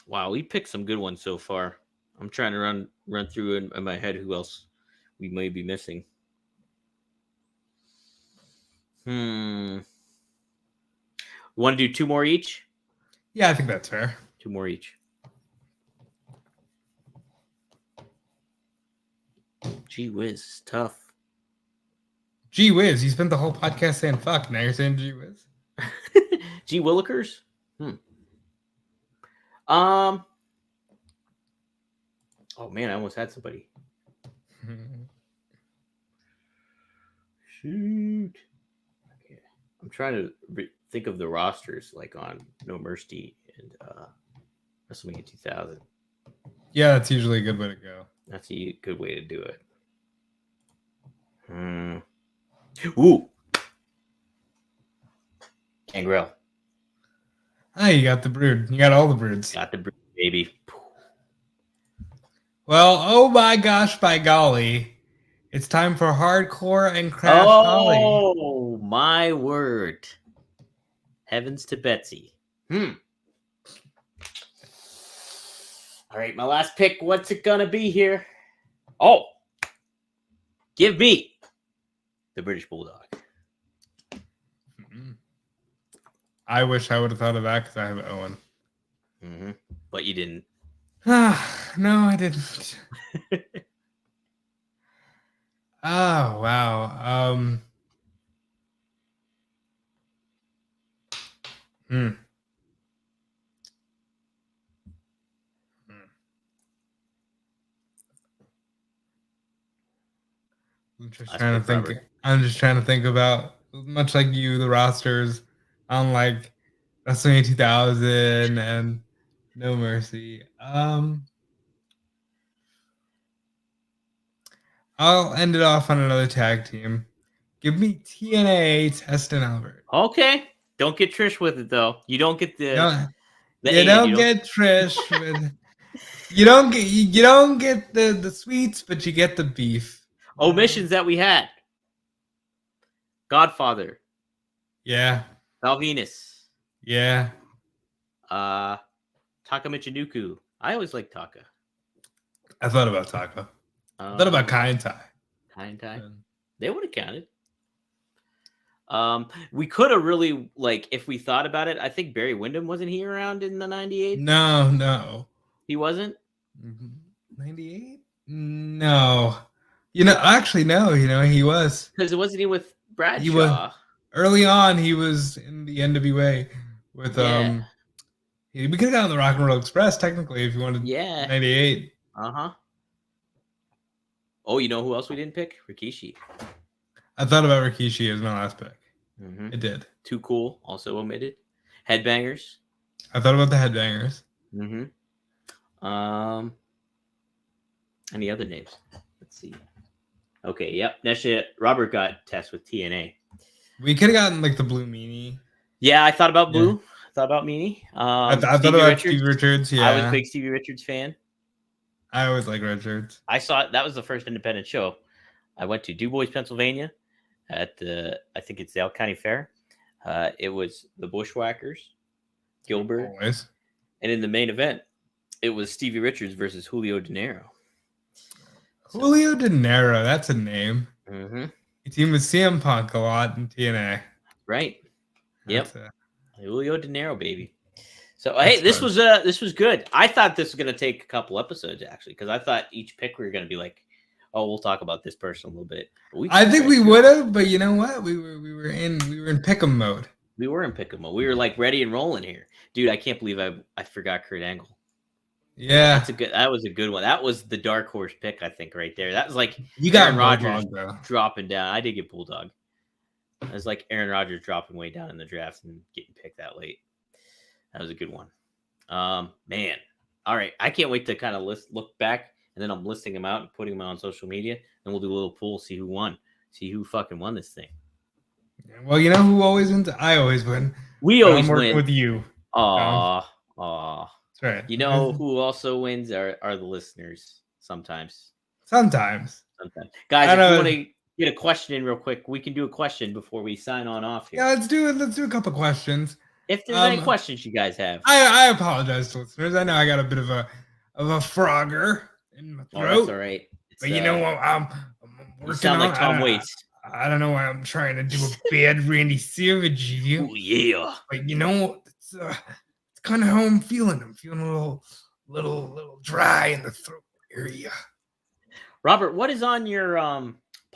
Wow, we picked some good ones so far. I'm trying to run through in my head who else we may be missing. Want to do 2 more each? Yeah, I think that's fair. 2 more each. Gee whiz, tough. Gee whiz, you spent the whole podcast saying fuck. Now you're saying gee whiz. Gee Willikers? Oh man, I almost had somebody. Shoot. Okay. I'm trying to think of the rosters like on No Mercy and WrestleMania 2000. Yeah, that's usually a good way to go. That's a good way to do it. Ooh. Gangrel. Ah, you got the brood. You got all the broods. Got the brood, baby. Well, oh my gosh, by golly. It's time for Hardcore and Crash Holly. Oh, my word. Heavens to Betsy. All right, my last pick. What's it going to be here? Oh. Give me the British Bulldog. I wish I would have thought of that because I have Owen. But you didn't. No, I didn't. Oh, wow. I'm just trying to think about, much like you, the rosters on like WrestleMania 2000 and No Mercy. I'll end it off on another tag team. Give me TNA, Test and Albert. Okay. Don't get Trish with it though. You don't get the. You don't get Trish. You don't get the sweets, but you get the beef. Omissions that we had. Godfather. Yeah. Val Venus. Yeah. Taka Michinoku. I always like Taka. I thought about Taka. I thought about Kai and Tai. They would have counted. We could have really, like, if we thought about it, I think Barry Windham, wasn't he around in the 98? No. He wasn't? 98? No. Actually, no, he was. Because wasn't he with Bradshaw? He was, early on, he was in the NWA with, we could have gone on the Rock and Roll Express, technically, if you wanted 98. Oh, you know who else we didn't pick? Rikishi. I thought about Rikishi as my last pick. It did. Too Cool, also omitted. Headbangers. I thought about the Headbangers. Any other names? Let's see. Okay, yep. Robert got Test with TNA. We could have gotten like the Blue Meanie. Yeah, I thought about Blue. I thought about Meanie. I thought about Stevie Richards. Yeah, I was a big Stevie Richards fan. I always like Richards. I saw that was the first independent show I went to, DuBois, Pennsylvania, at I think it's the Elk County Fair. It was the Bushwhackers, Gilbert, always. And in the main event, it was Stevie Richards versus Julio De Niro. Julio De Niro, that's a name. He teamed with CM Punk a lot in TNA. Right. Yep. Julio De Niro, baby. So hey, this was good. I thought this was gonna take a couple episodes actually, because I thought each pick we were gonna be like, oh, we'll talk about this person a little bit. I think we would have, but you know what? We were in pick'em mode. We were in pick'em mode. We were like ready and rolling here, dude. I can't believe I forgot Kurt Angle. Yeah, that was a good one. That was the dark horse pick, I think, right there. That was like you got Aaron Rodgers dropping down. I did get Bulldog. It was like Aaron Rodgers dropping way down in the draft and getting picked that late. That was a good one. Man. All right. I can't wait to kind of look back, and then I'm listing them out and putting them on social media. Then we'll do a little pool, see who won. See who fucking won this thing. Well, you know who always wins? I always win. We always win. With you. Aw. That's right. You know who also wins are the listeners sometimes. Sometimes. Guys, if you want to get a question in real quick, we can do a question before we sign on off here. Yeah, let's do a couple questions. If there's any questions you guys have. I apologize to listeners. I know I got a bit of a frogger in my throat. Oh, that's all right. But you know what? I'm working you sound on like Tom Waits. I don't know why I'm trying to do a bad Randy Savage. Oh, yeah. But you know, it's kind of how I'm feeling. I'm feeling a little dry in the throat area. Robert, what is on your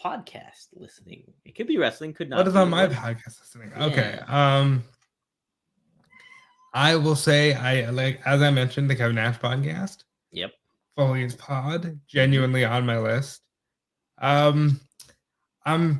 podcast listening? It could be wrestling, could not. What is on my podcast listening? Yeah. Okay. I will say, as I mentioned, the Kevin Nash podcast. Yep. Foley's Pod, genuinely on my list. I'm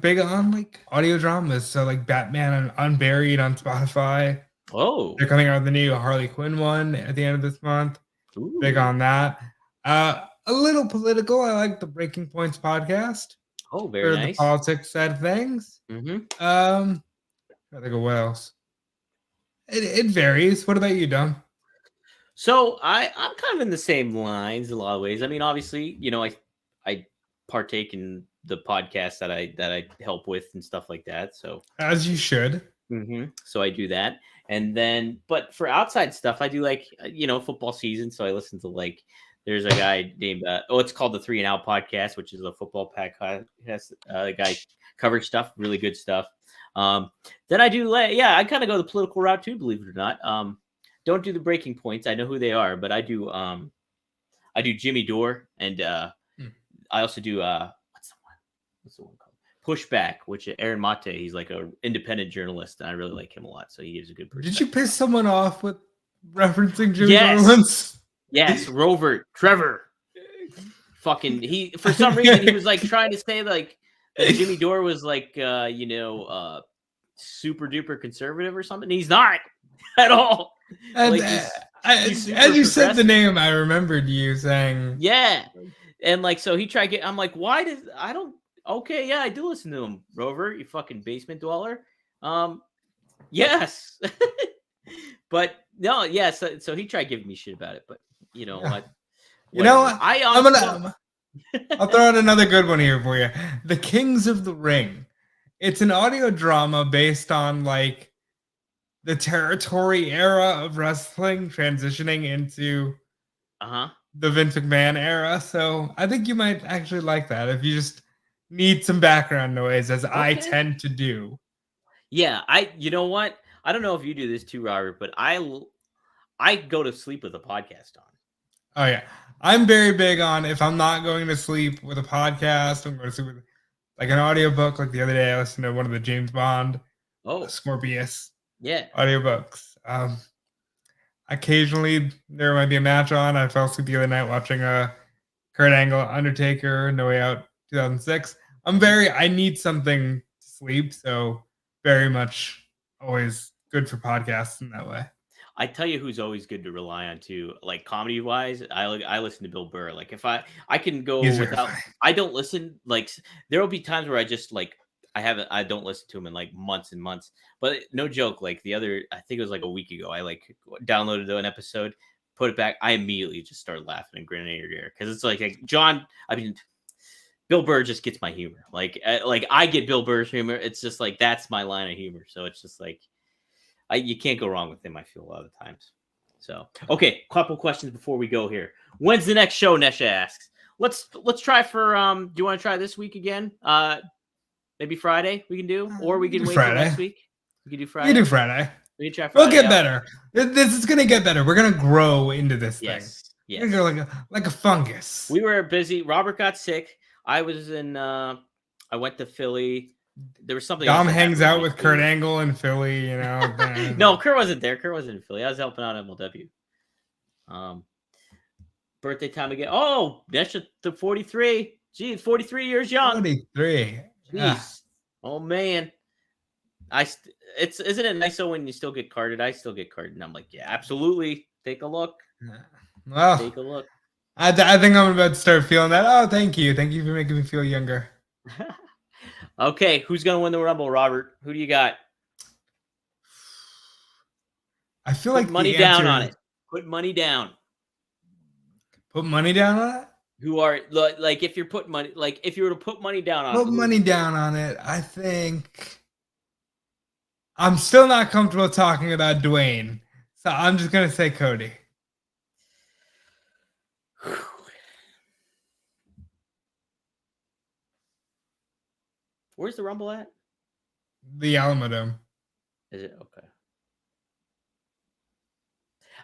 big on like audio dramas, so like Batman and Unburied on Spotify. Oh, They're coming out with the new Harley Quinn one at the end of this month. ooh. Big on that. A little political. I like the Breaking Points podcast Oh, for very the nice. politics side of things. Mm-hmm. I think of what else. It varies. What about you, Don? So I'm kind of in the same lines in a lot of ways. I mean, obviously, I partake in the podcast that I help with and stuff like that. So As you should. so I do that, and then but for outside stuff, I do like football season. So I listen to like there's a guy named it's called the 3 and Out podcast, which is a football podcast. The guy covers stuff, really good stuff. Then I do I kind of go the political route too, believe it or not. Don't do the Breaking Points. I know who they are, but I do Jimmy Dore, and I also do what's the one called? Pushback, which Aaron Mate, he's like a independent journalist, and I really like him a lot. So he gives a good perspective. Did you piss someone off with referencing Jimmy Dore once? Yes, Rover, Trevor. Fucking he for some reason he was like trying to say like that Jimmy Dore was like super duper conservative or something. He's not at all. And, like as you said the name, I remembered you saying and like so he tried I'm like, why does I don't okay, yeah, I do listen to him, Rover, you fucking basement dweller. Yes. But no, so he tried giving me shit about it, but you know what? You know what? I'll throw out another good one here for you. The Kings of the Ring. It's an audio drama based on like the territory era of wrestling transitioning into the Vince McMahon era. So I think you might actually like that if you just need some background noise, as I tend to do. Yeah, you know what? I don't know if you do this too, Robert, but I go to sleep with a podcast on. Oh yeah. I'm very big on if I'm not going to sleep with a podcast, I'm going to sleep with like an audiobook. Like the other day I listened to one of the James Bond Scorpius audiobooks. Occasionally there might be a match on. I fell asleep the other night watching Kurt Angle Undertaker No Way Out 2006. I need something to sleep, so very much always good for podcasts in that way. I tell you who's always good to rely on too, like comedy wise. I listen to Bill Burr. Like if I can go without, I don't listen. Like there will be times where I just like I don't listen to him in like months and months. But no joke, like I think it was like a week ago, I like downloaded an episode, put it back. I immediately just started laughing and grinning ear to ear because it's like Bill Burr just gets my humor. Like I get Bill Burr's humor. It's just like that's my line of humor. So it's just like. You can't go wrong with him, I feel, a lot of the times. So, okay, couple questions before we go here. When's the next show, Nesha asks. Let's try for, do you want to try this week again? Maybe Friday we can do? Or we can wait till next week? We can do Friday? We can do Friday. We can try Friday. We'll get better. This is going to get better. We're going to grow into this thing. Yes. We're going to go like a fungus. We were busy. Robert got sick. I was I went to Philly. There was something. Dom hangs out with Kurt Angle in Philly, you know. No, Kurt wasn't there. Kurt wasn't in Philly. I was helping out MLW. Birthday time again. Oh, that's the 43. Gee, 43 years young. 43. Jeez. Oh man. Isn't it nice though when you still get carded? I still get carded, and I'm like, yeah, absolutely. Take a look. Well, take a look. I think I'm about to start feeling that. Oh, thank you for making me feel younger. Okay, who's going to win the Rumble, Robert? Who do you got? I feel like money down on it. Put money down. Put money down on it? Who are like if you're putting money if you were to put money down on it. Put money down on it. I think I'm still not comfortable talking about Dwayne. So I'm just going to say Cody. Where's the Rumble at? The Alamo Dome. Is it? Okay.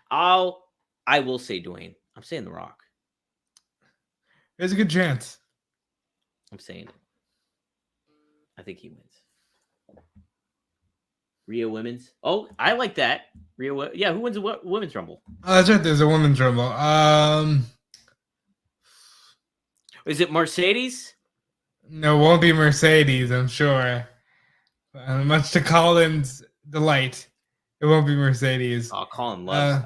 I will say Dwayne. I'm saying The Rock. There's a good chance. I'm saying it. I think he wins. Rhea Women's. Oh, I like that. Yeah, who wins the Women's Rumble? Oh, that's right. There's a Women's Rumble. Is it Mercedes? No, it won't be Mercedes, I'm sure. Much to Colin's delight, it won't be Mercedes. Oh, Colin loves.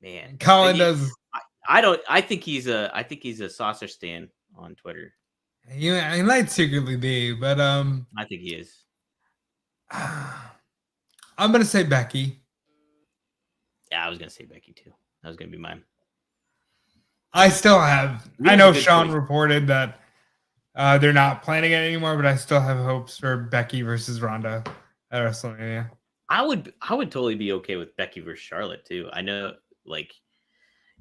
Man. Colin does. I don't. I think he's a saucer stan on Twitter. He might secretly be, but I think he is. I'm gonna say Becky. Yeah, I was gonna say Becky too. That was gonna be mine. I still have. I know Sean reported that they're not planning it anymore, but I still have hopes for Becky versus Ronda at WrestleMania. I would totally be okay with Becky versus Charlotte too. I know, like,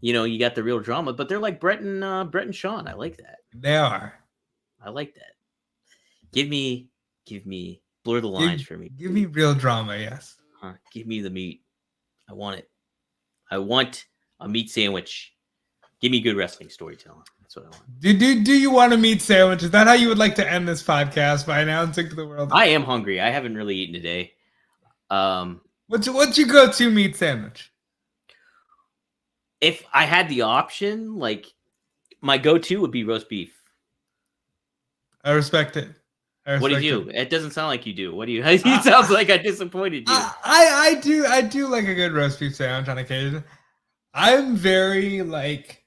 you got the real drama, but they're like Brett and Sean. I like that. They are. I like that. Give me blur the lines for me. Give me real drama, yes. Give me the meat. I want it. I want a meat sandwich. Give me good wrestling storytelling. That's what I want. Do you want a meat sandwich? Is that how you would like to end this podcast, by announcing to the world? I am hungry. I haven't really eaten today. What's your go-to meat sandwich? If I had the option, like, my go-to would be roast beef. I respect it. What do you do? It doesn't sound like you do. What do you? It sounds like I disappointed you. I do like a good roast beef sandwich on occasion. I'm very like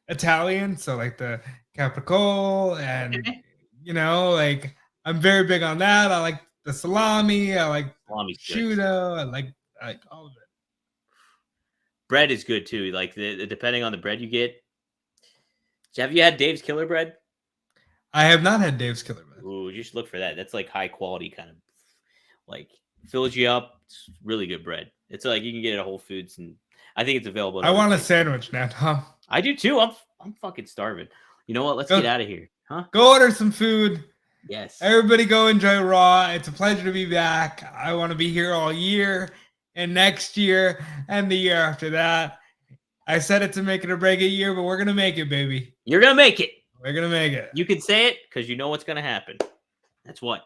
Italian, so like the capicola, and like I'm very big on that. I like the salami. I like prosciutto. I like all of it. Bread is good too. Like depending on the bread you get. Have you had Dave's Killer Bread? I have not had Dave's Killer Bread. Ooh, you should look for that. That's like high quality, kind of like fills you up. It's really good bread. It's like you can get it at Whole Foods, and I think it's available. I want a sandwich now, Tom. I do too. I'm fucking starving. You know what? Let's get out of here, huh? Go order some food. Yes. Everybody go enjoy Raw. It's a pleasure to be back. I want to be here all year and next year and the year after that. I said it to make it or break a year, but we're going to make it, baby. You're going to make it. We're going to make it. You can say it because you know what's going to happen. That's what.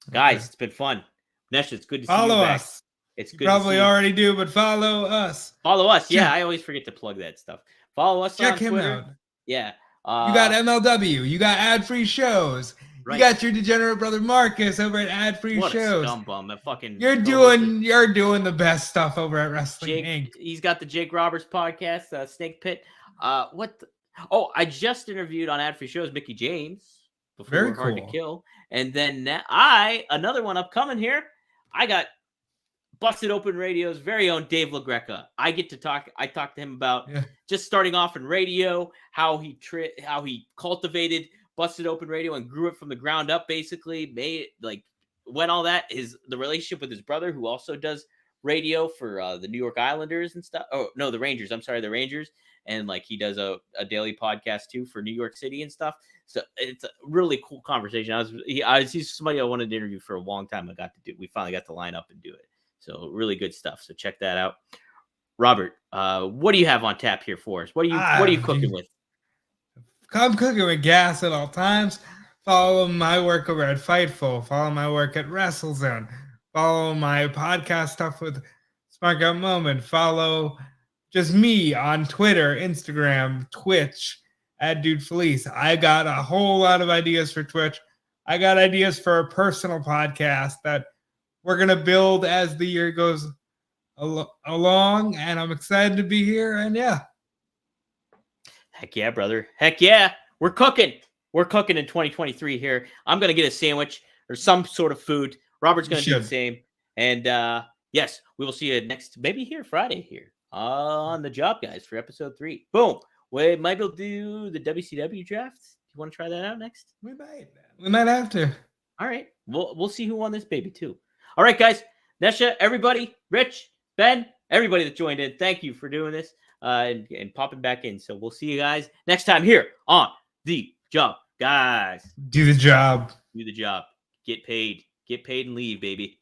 Guys, it's been fun. Nesh, it's good to see you back. Follow us. It's good. You probably already do, but follow us. Follow us. Yeah, I always forget to plug that stuff. Follow us on Twitter. Check him out. Yeah. You got MLW. You got ad-free shows. Right. You got your degenerate brother Marcus over at ad-free shows. What a scumbum! That fucking you're doing the best stuff over at Wrestling Inc. He's got the Jake Roberts podcast, Snake Pit. I just interviewed on ad-free shows Mickey James before Very Hard cool. to Kill, and then another one upcoming here. I got Busted Open Radio's very own Dave LaGreca. I talked to him about just starting off in radio, how he cultivated Busted Open Radio and grew it from the ground up, basically made it the relationship with his brother, who also does radio for the New York Islanders and stuff. Oh no, the Rangers. I'm sorry, the Rangers. And like he does a daily podcast too for New York City and stuff. So it's a really cool conversation. He's somebody I wanted to interview for a long time. We finally got to line up and do it. So really good stuff. So check that out. Robert, what do you have on tap here for us? What are you cooking with? I'm cooking with gas at all times. Follow my work over at Fightful. Follow my work at WrestleZone. Follow my podcast stuff with Smart Out Moment. Follow just me on Twitter, Instagram, Twitch at Dude Felice. I got a whole lot of ideas for Twitch. I got ideas for a personal podcast that we're going to build as the year goes along. And I'm excited to be here. And yeah. Heck yeah, brother. Heck yeah. We're cooking. We're cooking in 2023 here. I'm going to get a sandwich or some sort of food. Robert's going to do the same. And yes, we will see you maybe here Friday here on the job, guys, for episode 3. Boom. We might be able to do the WCW draft. You want to try that out next? We might have to. All right. We'll see who won this baby too. All right, guys. Nesha, everybody, Rich, Ben, everybody that joined in, thank you for doing this. And popping back in. So we'll see you guys next time here on The Job, guys. Do the job. Do the job. Get paid. Get paid and leave, baby.